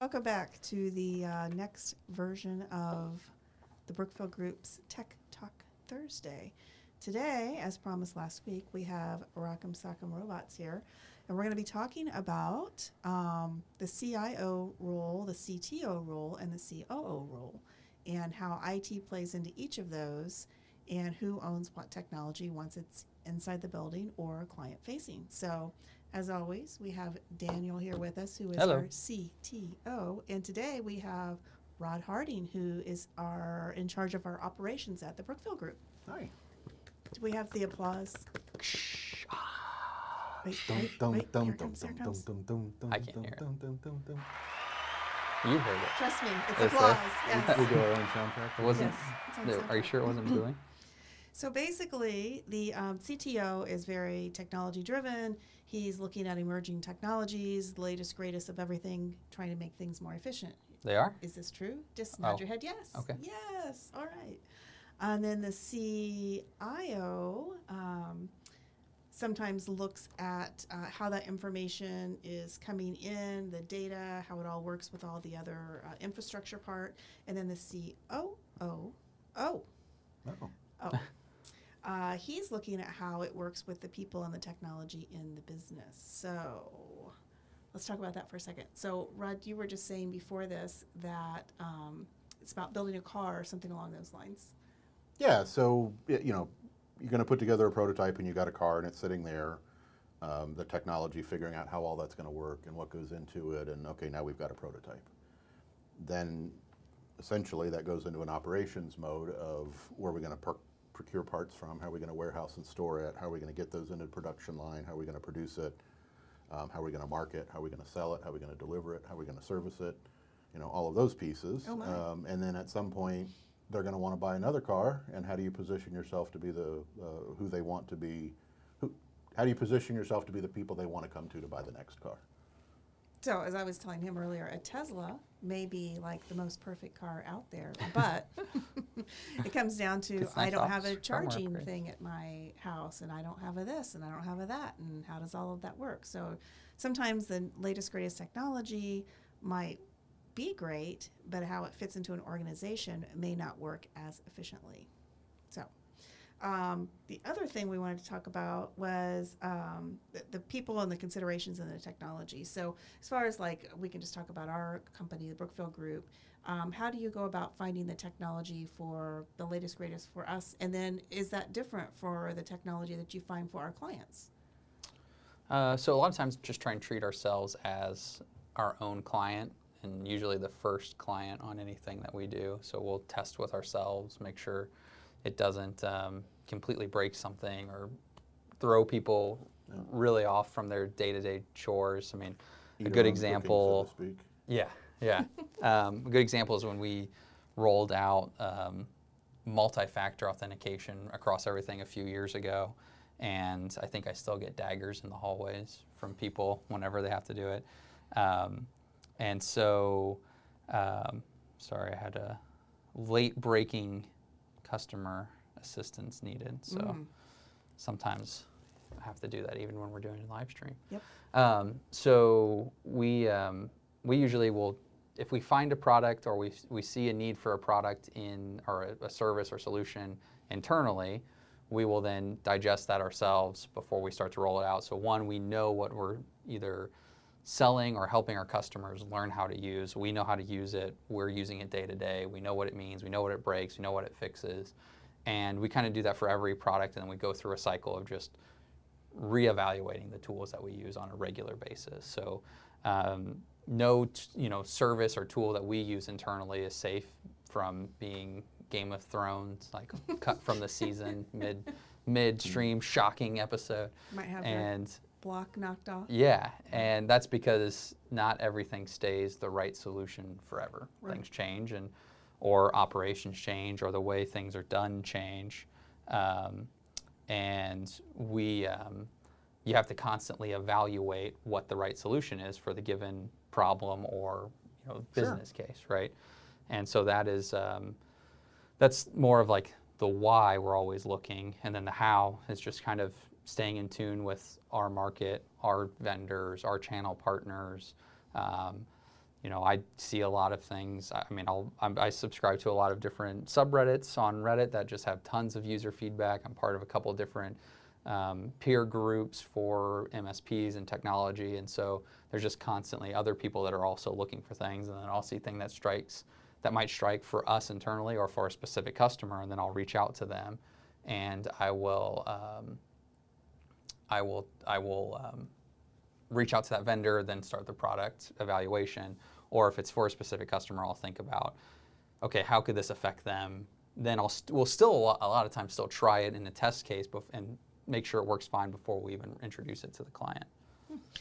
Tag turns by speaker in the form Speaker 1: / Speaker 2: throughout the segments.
Speaker 1: Welcome back to the next version of the Brookfield Group's Tech Talk Thursday. Today, as promised last week, we have Rock'em Sock'em Robots here, and we're going to be talking about the CIO role, the CTO role, and the COO role, and how IT plays into each of those, and who owns what technology once it's inside the building or client-facing. So, as always, we have Daniel here with us, who is our CTO, and today we have Rod Harding, who is in charge of our operations at the Brookfield Group.
Speaker 2: Hi.
Speaker 1: Do we have the applause? Wait, here comes.
Speaker 3: I can't hear it. You heard it.
Speaker 1: Trust me, it's applause. Yes.
Speaker 2: We do our own soundtrack.
Speaker 3: Wasn't?
Speaker 1: Yes,
Speaker 3: Are you sure it wasn't booing?
Speaker 1: So basically, the CTO is very technology driven. He's looking at emerging technologies, the latest, greatest of everything, trying to make things more efficient.
Speaker 3: They are?
Speaker 1: Is this true? Just nod your head yes.
Speaker 3: Okay.
Speaker 1: Yes. All right. And then the CIO sometimes looks at how that information is coming in, the data, how it all works with all the other infrastructure part. And then the COO. He's looking at how it works with the people and the technology in the business. So let's talk about that for a second. So, Rod, you were just saying before this that it's about building a car or something along those lines.
Speaker 2: Yeah, so, you're going to put together a prototype and you got a car and it's sitting there, the technology, figuring out how all that's going to work and what goes into it, and okay, now we've got a prototype. Then essentially that goes into an operations mode of where we're going to procure parts from, how are we going to warehouse and store it, how are we going to get those into the production line, how are we going to produce it, how are we going to market, how are we going to sell it, how are we going to deliver it, how are we going to service it, all of those pieces. And then at some point they're going to want to buy another car, and how do you position yourself to be the who they want to be, how do you position yourself to be the people they want to come to buy the next car?
Speaker 1: So, as I was telling him earlier, a Tesla may be like the most perfect car out there, but it comes down to I don't have a charging thing at my house, and I don't have a this, and I don't have a that, and how does all of that work? So sometimes the latest, greatest technology might be great, but how it fits into an organization may not work as efficiently. So the other thing we wanted to talk about was the people and the considerations and the technology. So as far as we can just talk about our company, the Brookfield Group, how do you go about finding the technology for the latest, greatest for us? And then is that different for the technology that you find for our clients?
Speaker 3: So a lot of times just try and treat ourselves as our own client, and usually the first client on anything that we do. So we'll test with ourselves, make sure it doesn't completely break something or throw people really off from their day-to-day chores. I mean, a good example.
Speaker 2: Cooking, so to speak.
Speaker 3: Yeah. A good example is when we rolled out multi-factor authentication across everything a few years ago, and I think I still get daggers in the hallways from people whenever they have to do it. And so, sorry, I had a late-breaking customer assistance needed. So sometimes have to do that even when we're doing a live stream.
Speaker 1: Yep.
Speaker 3: So we usually will, if we find a product or we see a need for a product or a service or solution internally, we will then digest that ourselves before we start to roll it out. So one, we know what we're either selling or helping our customers learn how to use. We know how to use it. We're using it day to day. We know what it means. We know what it breaks. We know what it fixes. And we kind of do that for every product, and then we go through a cycle of just reevaluating the tools that we use on a regular basis. So no service or tool that we use internally is safe from being Game of Thrones, like cut from the season, midstream shocking episode.
Speaker 1: Might have
Speaker 3: and
Speaker 1: the block knocked off.
Speaker 3: Yeah, and that's because not everything stays the right solution forever.
Speaker 1: Right.
Speaker 3: Things change, or operations change, or the way things are done change, and you have to constantly evaluate what the right solution is for the given problem or business case, right? And so that's more of like the why we're always looking, and then the how is just kind of staying in tune with our market, our vendors, our channel partners. I see a lot of things. I subscribe to a lot of different subreddits on Reddit that just have tons of user feedback. I'm part of a couple of different peer groups for MSPs and technology, and so there's just constantly other people that are also looking for things, and then I'll see thing that might strike for us internally or for a specific customer, and then I'll reach out to them, and I will reach out to that vendor, then start the product evaluation. Or if it's for a specific customer, I'll think about, okay, how could this affect them? Then we'll still a lot of times still try it in a test case and make sure it works fine before we even introduce it to the client.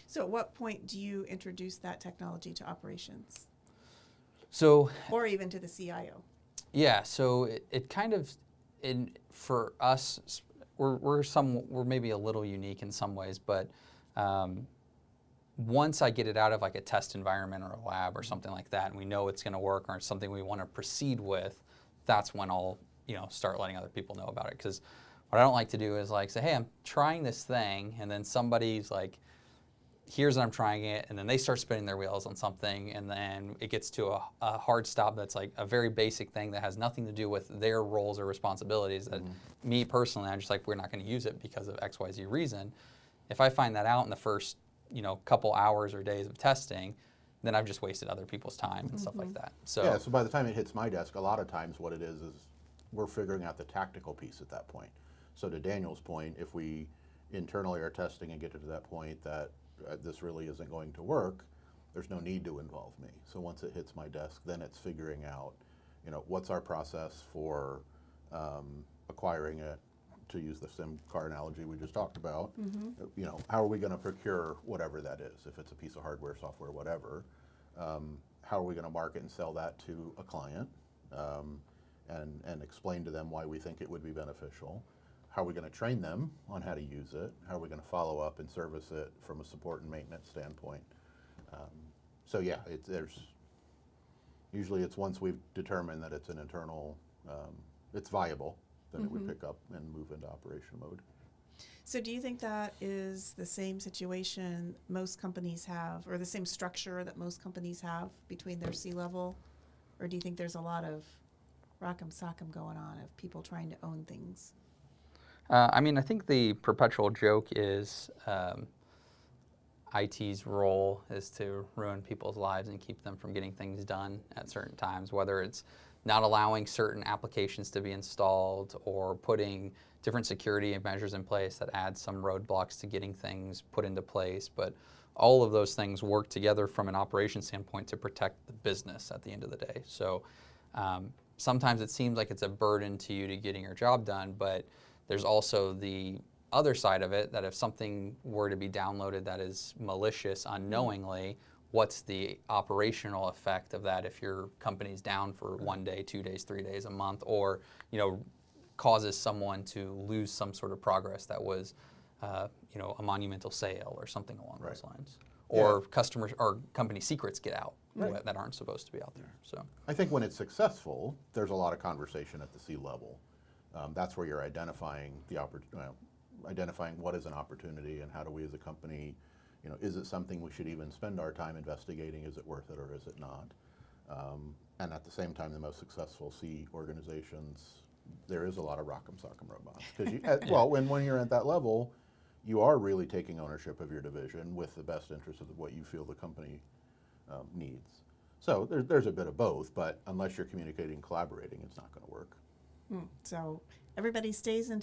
Speaker 1: So at what point do you introduce that technology to operations?
Speaker 3: So,
Speaker 1: or even to the CIO?
Speaker 3: Yeah, so it kind of, for us, we're maybe a little unique in some ways, but once I get it out of like a test environment or a lab or something like that, and we know it's going to work or it's something we want to proceed with, that's when I'll start letting other people know about it. Because what I don't like to do is like say, hey, I'm trying this thing, and then somebody's like, here's that I'm trying it, and then they start spinning their wheels on something, and then it gets to a hard stop that's like a very basic thing that has nothing to do with their roles or responsibilities that me personally, I'm just like, we're not going to use it because of XYZ reason. If I find that out in the first couple hours or days of testing, then I've just wasted other people's time and stuff like that. So
Speaker 2: yeah, so by the time it hits my desk, a lot of times what it is we're figuring out the tactical piece at that point. So to Daniel's point, if we internally are testing and get to that point that this really isn't going to work, there's no need to involve me. So once it hits my desk, then it's figuring out, what's our process for acquiring it, to use the SIM car analogy we just talked about. How are we going to procure whatever that is, if it's a piece of hardware, software, whatever. How are we going to market and sell that to a client and explain to them why we think it would be beneficial. How are we going to train them on how to use it? How are we going to follow up and service it from a support and maintenance standpoint? So yeah, usually it's once we've determined that it's an internal, it's viable, then it would pick up and move into operation mode.
Speaker 1: So do you think that is the same situation most companies have, or the same structure that most companies have between their C-level? Or do you think there's a lot of rock'em sock'em going on of people trying to own things?
Speaker 3: I think the perpetual joke is IT's role is to ruin people's lives and keep them from getting things done at certain times, whether it's not allowing certain applications to be installed or putting different security measures in place that add some roadblocks to getting things put into place. But all of those things work together from an operations standpoint to protect the business at the end of the day. So sometimes it seems like it's a burden to you to getting your job done, but there's also the other side of it that if something were to be downloaded that is malicious unknowingly, what's the operational effect of that if your company's down for 1 day, 2 days, 3 days, a month, or causes someone to lose some sort of progress that was a monumental sale or something along those lines. Or customers or company secrets get out that aren't supposed to be out there. So
Speaker 2: I think when it's successful, there's a lot of conversation at the C level. That's where you're identifying the identifying what is an opportunity and how do we as a company, is it something we should even spend our time investigating? Is it worth it or is it not? And at the same time, the most successful C organizations, there is a lot of rock'em sock'em robots. Because well, when you're at that level, you are really taking ownership of your division with the best interest of what you feel the company needs. So there's a bit of both, but unless you're communicating and collaborating, it's not going to work.
Speaker 1: So everybody stays in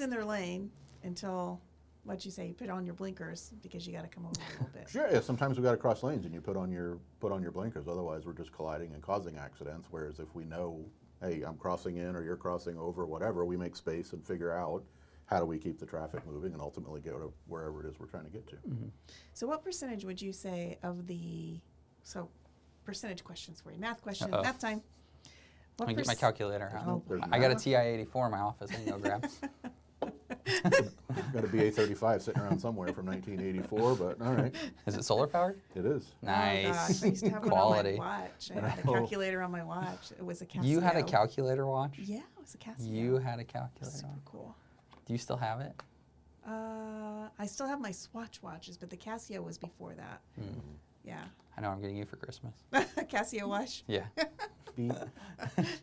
Speaker 1: their lane until, what'd you say, you put on your blinkers because you got to come over a little bit.
Speaker 2: Sure, yeah, sometimes we got to cross lanes and you put on your blinkers. Otherwise, we're just colliding and causing accidents. Whereas if we know, hey, I'm crossing in or you're crossing over, whatever, we make space and figure out how do we keep the traffic moving and ultimately go to wherever it is we're trying to get to.
Speaker 3: Mm-hmm.
Speaker 1: So what percentage would you say of percentage questions for you? Math question,
Speaker 3: Uh-oh.
Speaker 1: math time.
Speaker 3: I can get my calculator out.
Speaker 1: Oh,
Speaker 3: I got a TI-84 in my office. I can go grab.
Speaker 2: Got a BA-35 sitting around somewhere from 1984, but all right.
Speaker 3: Is it solar powered?
Speaker 2: It is.
Speaker 1: Oh,
Speaker 3: Nice.
Speaker 1: gosh. I used to have
Speaker 3: Quality.
Speaker 1: one on my watch. I had the calculator on my watch. It was a Casio.
Speaker 3: You had a calculator watch?
Speaker 1: Yeah, it was a Casio.
Speaker 3: You had a calculator.
Speaker 1: Super cool.
Speaker 3: Do you still have it?
Speaker 1: I still have my Swatch watches, but the Casio was before that. Yeah.
Speaker 3: I know I'm getting you for Christmas.
Speaker 1: Casio watch?
Speaker 3: Yeah.
Speaker 2: Beep,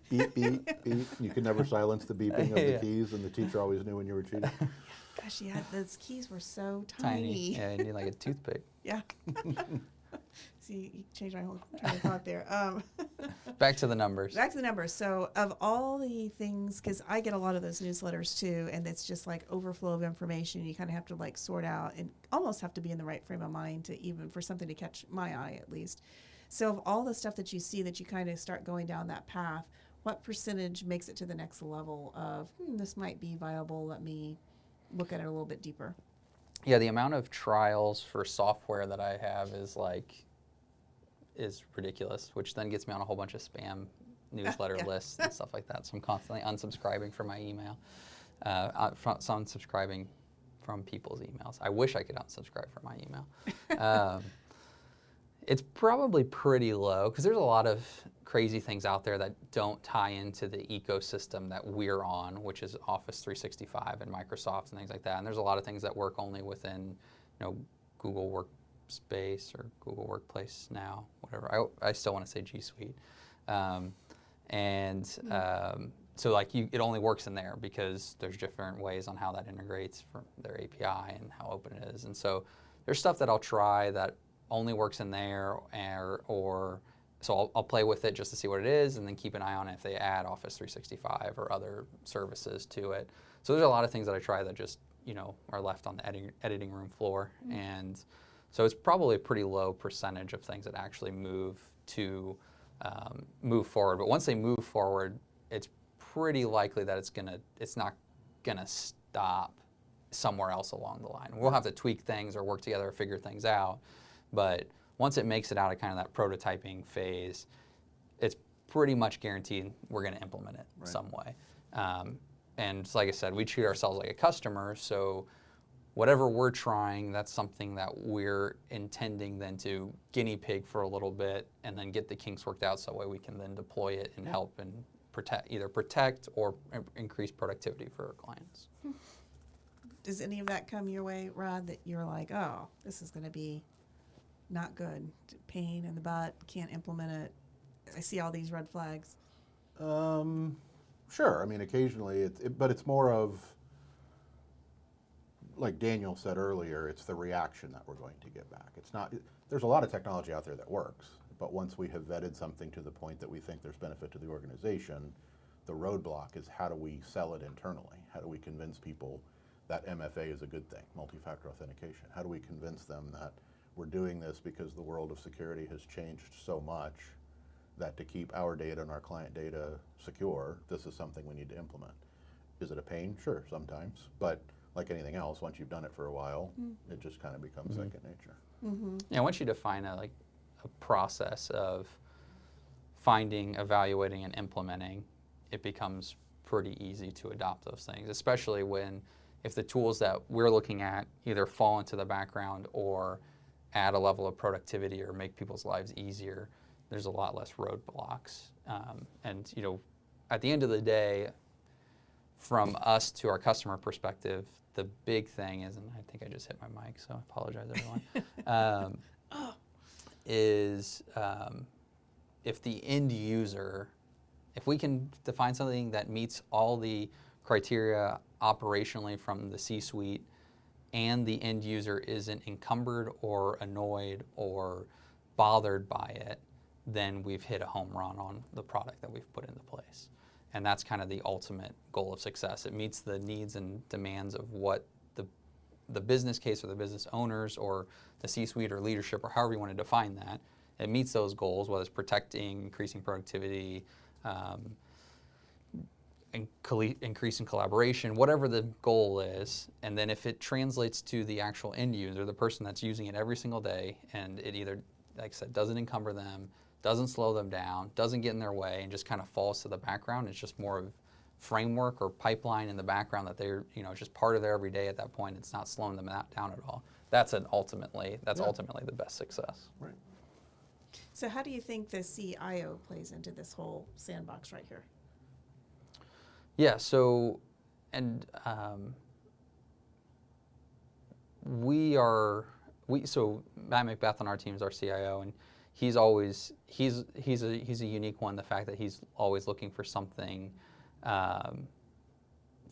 Speaker 2: beep, beep, beep. You could never silence the beeping of the
Speaker 3: Yeah.
Speaker 2: keys, and the teacher always knew when you were cheating.
Speaker 1: Gosh, yeah, those keys were so
Speaker 3: Tiny.
Speaker 1: tiny.
Speaker 3: Yeah, you need like a toothpick.
Speaker 1: Yeah. See, you changed my whole train of thought there.
Speaker 3: Back to the numbers.
Speaker 1: Back to the numbers. So of all the things, because I get a lot of those newsletters too, and it's just like overflow of information. You kind of have to like sort out and almost have to be in the right frame of mind to even for something to catch my eye at least. So of all the stuff that you see that you kind of start going down that path, what percentage makes it to the next level of, this might be viable, let me look at it a little bit deeper?
Speaker 3: Yeah, the amount of trials for software that I have is ridiculous, which then gets me on a whole bunch of spam newsletter lists and stuff like that. So I'm constantly unsubscribing from my email, unsubscribing from people's emails. I wish I could unsubscribe from my email. It's probably pretty low because there's a lot of crazy things out there that don't tie into the ecosystem that we're on, which is Office 365 and Microsoft and things like that. And there's a lot of things that work only within, Google Workspace or Google Workplace now, whatever. I still want to say G Suite. So like it only works in there because there's different ways on how that integrates from their API and how open it is. And so there's stuff that I'll try that only works in there, so I'll play with it just to see what it is and then keep an eye on it if they add Office 365 or other services to it. So there's a lot of things that I try that just, are left on the editing room floor. And so it's probably a pretty low percentage of things that actually move forward. But once they move forward, it's pretty likely that it's not gonna stop somewhere else along the line. We'll have to tweak things or work together or figure things out. But once it makes it out of kind of that prototyping phase, it's pretty much guaranteed we're going to implement it some way. And like I said, we treat ourselves like a customer, so whatever we're trying, that's something that we're intending then to guinea pig for a little bit and then get the kinks worked out so that way we can then deploy it and help and either protect or increase productivity for our clients.
Speaker 1: Does any of that come your way, Rod, that you're like, oh, this is going to be not good, pain in the butt, can't implement it, I see all these red flags?
Speaker 2: Sure. I mean, occasionally, but it's more of, like Daniel said earlier, it's the reaction that we're going to get back. It's not. There's a lot of technology out there that works, but once we have vetted something to the point that we think there's benefit to the organization, the roadblock is how do we sell it internally? How do we convince people that MFA is a good thing, multi-factor authentication? How do we convince them that we're doing this because the world of security has changed so much that to keep our data and our client data secure, this is something we need to implement? Is it a pain? Sure, sometimes. But like anything else, once you've done it for a while, it just kind of becomes second nature.
Speaker 3: Yeah, once you define a process of finding, evaluating, and implementing, it becomes pretty easy to adopt those things, especially if the tools that we're looking at either fall into the background or add a level of productivity or make people's lives easier, there's a lot less roadblocks. And at the end of the day, from us to our customer perspective, the big thing is, and I think I just hit my mic, so I apologize, everyone, is if the end user, if we can define something that meets all the criteria operationally from the C-suite, and the end user isn't encumbered or annoyed or bothered by it, then we've hit a home run on the product that we've put into place. And that's kind of the ultimate goal of success. It meets the needs and demands of what the business case or the business owners or the C-suite or leadership or however you want to define that. It meets those goals, whether it's protecting, increasing productivity, increasing collaboration, whatever the goal is. And then if it translates to the actual end user, the person that's using it every single day, and it either, like I said, doesn't encumber them, doesn't slow them down, doesn't get in their way, and just kind of falls to the background. It's just more of framework or pipeline in the background that they're, just part of their everyday at that point. It's not slowing them down at all. That's ultimately the best success.
Speaker 2: Right.
Speaker 1: So how do you think the CIO plays into this whole sandbox right here?
Speaker 3: Yeah, so, and so Matt Macbeth on our team is our CIO, and he's a unique one. The fact that he's always looking for something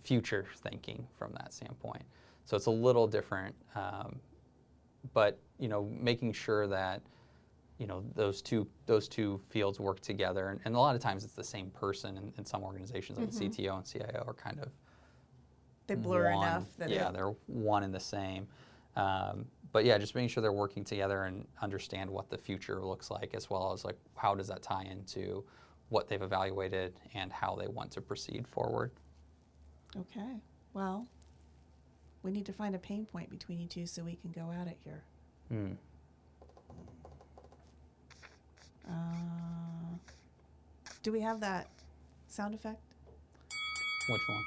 Speaker 3: future thinking from that standpoint. So it's a little different, but making sure that those two fields work together, and a lot of times it's the same person in some organizations, like the CTO and CIO are kind of
Speaker 1: they blur
Speaker 3: one,
Speaker 1: enough that
Speaker 3: they're one and the same. But yeah, just making sure they're working together and understand what the future looks like, as well as like how does that tie into what they've evaluated and how they want to proceed forward.
Speaker 1: Okay, well, we need to find a pain point between you two so we can go at it here. Do we have that sound effect?
Speaker 3: Which one?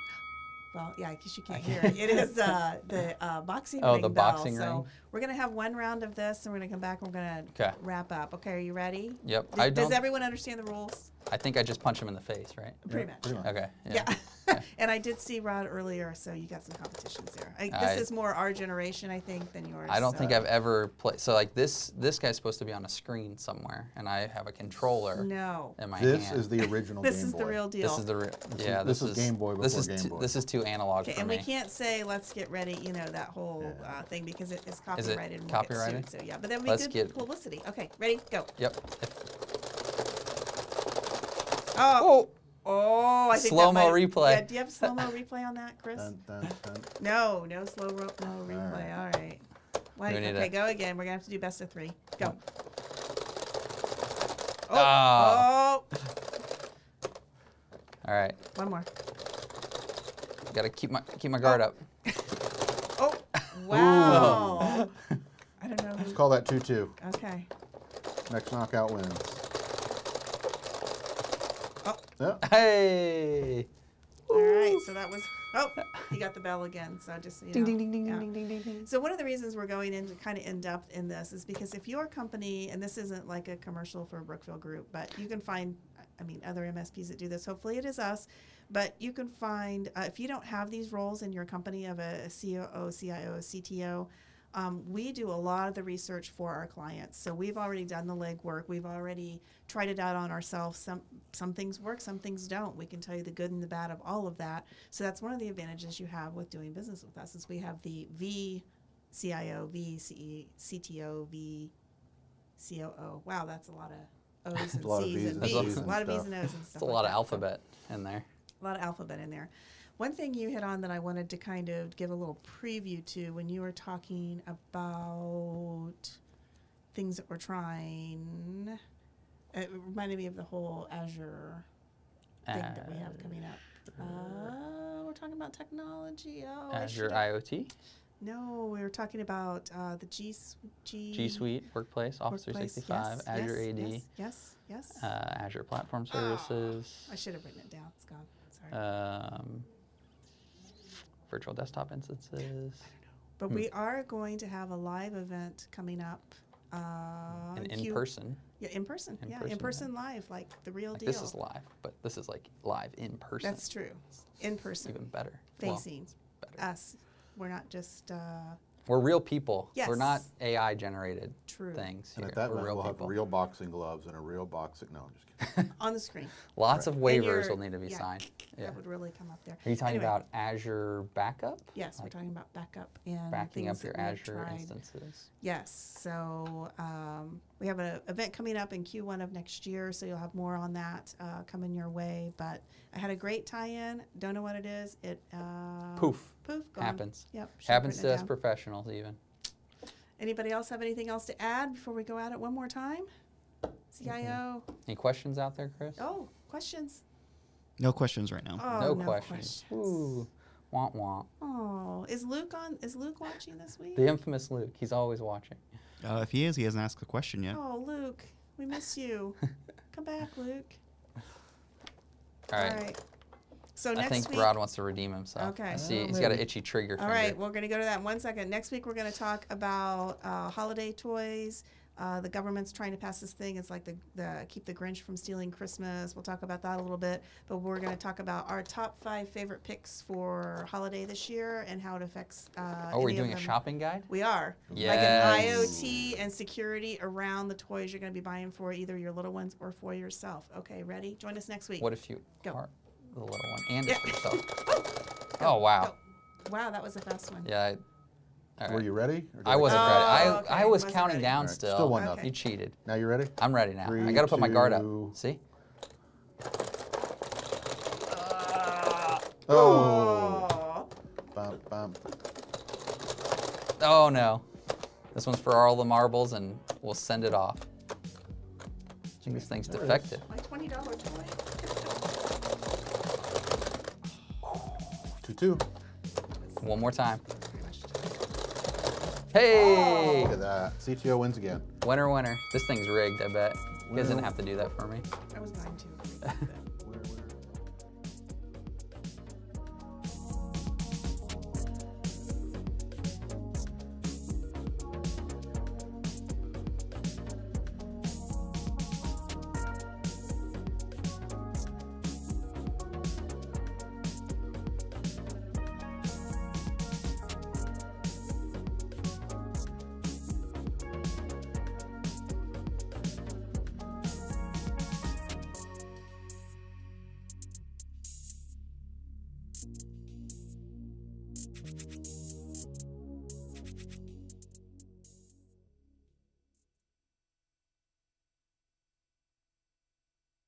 Speaker 1: Well, yeah, because you can't hear it. It is the boxing ring
Speaker 3: Oh, the
Speaker 1: bell.
Speaker 3: boxing
Speaker 1: So
Speaker 3: ring.
Speaker 1: we're going to have one round of this, and we're going to come back and we're going to wrap up. Okay, are you ready?
Speaker 3: Yep.
Speaker 1: Does everyone understand the rules?
Speaker 3: I think I just punch him in the face, right?
Speaker 1: Pretty much.
Speaker 2: Pretty much.
Speaker 3: Okay.
Speaker 1: Yeah. And I did see Rod earlier, so you got some competitions there. This is more our generation, I think, than yours.
Speaker 3: I don't think I've ever played. So like this guy's supposed to be on a screen somewhere, and I have a controller
Speaker 1: No.
Speaker 3: in my
Speaker 2: This
Speaker 3: hand.
Speaker 2: is the original Game Boy.
Speaker 1: This is the real deal.
Speaker 3: This is the real. Yeah.
Speaker 2: This is Game Boy before Game Boy.
Speaker 3: This is too analog
Speaker 1: Okay,
Speaker 3: for
Speaker 1: and
Speaker 3: me.
Speaker 1: we can't say "let's get ready," that whole thing, because it is copyrighted. And we'll
Speaker 3: copyrighted?
Speaker 1: Get sued, so yeah, but then we
Speaker 3: Let's
Speaker 1: good
Speaker 3: get-
Speaker 1: publicity. Okay, ready? Go.
Speaker 3: Yep.
Speaker 1: Oh, I think
Speaker 3: Slow-mo
Speaker 1: that might,
Speaker 3: replay.
Speaker 1: Yeah, do you have slow-mo replay on that, Chris?
Speaker 2: Dun, dun, dun.
Speaker 1: No slow-mo replay. All right. Okay, go again. We're gonna have to do best of 3. Go.
Speaker 3: Oh. All right.
Speaker 1: One more.
Speaker 3: Got to keep my guard up.
Speaker 1: Oh, wow. I don't know.
Speaker 2: Let's call that 2-2.
Speaker 1: Okay.
Speaker 2: Next knockout wins.
Speaker 1: Oh.
Speaker 2: Yeah.
Speaker 3: Hey.
Speaker 1: All right. So that was. Oh, he got the bell again. So just
Speaker 3: Ding ding ding ding ding ding ding ding.
Speaker 1: So one of the reasons we're going into kind of in depth in this is because if your company, and this isn't like a commercial for Brookfield Group, but you can find, other MSPs that do this. Hopefully it is us, but you can find if you don't have these roles in your company of a COO, CIO, CTO. We do a lot of the research for our clients. So we've already done the legwork. We've already tried it out on ourselves. Some things work, some things don't. We can tell you the good and the bad of all of that. So that's one of the advantages you have with doing business with us is we have the VCIO, CTO, VCOO. Wow, that's a lot of O's and
Speaker 2: A lot of
Speaker 1: C's and
Speaker 2: V's
Speaker 1: V's.
Speaker 2: and
Speaker 1: A lot of V's
Speaker 2: stuff.
Speaker 1: and O's and stuff.
Speaker 3: It's a
Speaker 1: like
Speaker 3: lot of
Speaker 1: that.
Speaker 3: alphabet in there.
Speaker 1: A lot of alphabet in there. One thing you hit on that I wanted to kind of give a little preview to when you were talking about things that we're trying, it reminded me of the whole Azure thing that we have coming up. We're talking about technology. Oh,
Speaker 3: Azure IoT,
Speaker 1: No, we were talking about the G
Speaker 3: Suite, Workplace, Office
Speaker 1: Workplace,
Speaker 3: 365,
Speaker 1: yes,
Speaker 3: Azure
Speaker 1: yes,
Speaker 3: AD,
Speaker 1: yes.
Speaker 3: Azure Platform Services.
Speaker 1: I should have written it down. It's gone. Sorry.
Speaker 3: Virtual desktop instances.
Speaker 1: But we are going to have a live event coming up
Speaker 3: And in person.
Speaker 1: Yeah, in person.
Speaker 3: In
Speaker 1: Yeah,
Speaker 3: person,
Speaker 1: in person live, like the real
Speaker 3: Like
Speaker 1: deal.
Speaker 3: this is live, but this is like live in person.
Speaker 1: That's true. In person.
Speaker 3: Even better.
Speaker 1: Facing
Speaker 3: Well, better.
Speaker 1: us. We're not just
Speaker 3: We're real people.
Speaker 1: Yes.
Speaker 3: We're not AI generated
Speaker 1: True.
Speaker 3: things
Speaker 2: And
Speaker 3: here.
Speaker 2: at that
Speaker 3: We're
Speaker 2: point,
Speaker 3: real
Speaker 2: we'll
Speaker 3: people.
Speaker 2: have real boxing gloves and a real boxing. No, I'm just kidding.
Speaker 1: on the screen.
Speaker 3: Lots of
Speaker 1: And
Speaker 3: waivers
Speaker 1: your-
Speaker 3: will need to be
Speaker 1: yeah,
Speaker 3: signed. Yeah.
Speaker 1: That would really come up there.
Speaker 3: Are you talking
Speaker 1: Anyway,
Speaker 3: about Azure backup?
Speaker 1: Yes,
Speaker 3: Like
Speaker 1: we're talking about backup and
Speaker 3: backing
Speaker 1: things
Speaker 3: up your
Speaker 1: that we have
Speaker 3: Azure
Speaker 1: tried.
Speaker 3: instances?
Speaker 1: Yes, so we have an event coming up in Q1 of next year, so you'll have more on that coming your way. But I had a great tie-in. Don't know what it is. It
Speaker 3: Poof.
Speaker 1: gone.
Speaker 3: Happens.
Speaker 1: Yep. should've
Speaker 3: Happens
Speaker 1: written
Speaker 3: to
Speaker 1: it
Speaker 3: us
Speaker 1: down.
Speaker 3: professionals even.
Speaker 1: Anybody else have anything else to add before we go at it one more time? CIO.
Speaker 3: Any questions out there, Chris?
Speaker 1: Oh, questions.
Speaker 4: No questions right now.
Speaker 1: Oh,
Speaker 3: no
Speaker 1: no
Speaker 3: questions. Ooh. Womp womp.
Speaker 1: Oh, is Luke on? Is Luke watching this week?
Speaker 3: The infamous Luke. He's always watching.
Speaker 4: If he is, he hasn't asked a question yet.
Speaker 1: Oh, Luke, we miss you. Come back, Luke.
Speaker 3: All right.
Speaker 1: So
Speaker 3: I
Speaker 1: next
Speaker 3: think
Speaker 1: week.
Speaker 3: Rod wants to redeem himself.
Speaker 1: Okay.
Speaker 3: I see
Speaker 2: Oh,
Speaker 3: he's got an
Speaker 2: maybe.
Speaker 3: itchy trigger
Speaker 1: All
Speaker 3: finger.
Speaker 1: right, we're going to go to that in 1 second. Next week, we're going to talk about holiday toys. The government's trying to pass this thing. It's like the keep the Grinch from stealing Christmas. We'll talk about that a little bit. But we're going to talk about our top 5 favorite picks for holiday this year and how it affects.
Speaker 3: Oh, we're
Speaker 1: any of
Speaker 3: doing a
Speaker 1: them.
Speaker 3: shopping guide?
Speaker 1: We are.
Speaker 3: Yes.
Speaker 1: Like an IoT and security around the toys you're going to be buying for either your little ones or for yourself. Okay, ready? Join us next week.
Speaker 3: What if you
Speaker 1: Go.
Speaker 3: are the little one and
Speaker 1: Yeah.
Speaker 3: it's yourself? Oh, wow.
Speaker 1: Go. Wow, that was a fast one.
Speaker 3: Yeah. All
Speaker 2: Were
Speaker 3: right.
Speaker 2: you ready? Or did
Speaker 3: I wasn't
Speaker 1: Oh,
Speaker 3: ready.
Speaker 1: okay.
Speaker 3: I was
Speaker 1: Wasn't
Speaker 3: counting
Speaker 1: ready.
Speaker 3: down
Speaker 2: All right,
Speaker 3: still.
Speaker 2: still 1-0.
Speaker 1: Okay.
Speaker 3: You cheated.
Speaker 2: Now you ready?
Speaker 3: I'm ready now. I
Speaker 2: 3,
Speaker 3: got to put my guard up.
Speaker 2: 2.
Speaker 3: See?
Speaker 2: Oh.
Speaker 1: Oh.
Speaker 2: Bum, bum.
Speaker 3: Oh, no. This one's for all the marbles, and we'll send it off. I think this thing's
Speaker 2: There it is.
Speaker 3: defective.
Speaker 1: My $20 toy.
Speaker 2: 2-2.
Speaker 3: One more time.
Speaker 1: Pretty much.
Speaker 3: Hey!
Speaker 2: Look at that. CTO wins again.
Speaker 3: Winner, winner. This thing's rigged, I bet. You guys didn't have to do that for me.
Speaker 1: I was going to.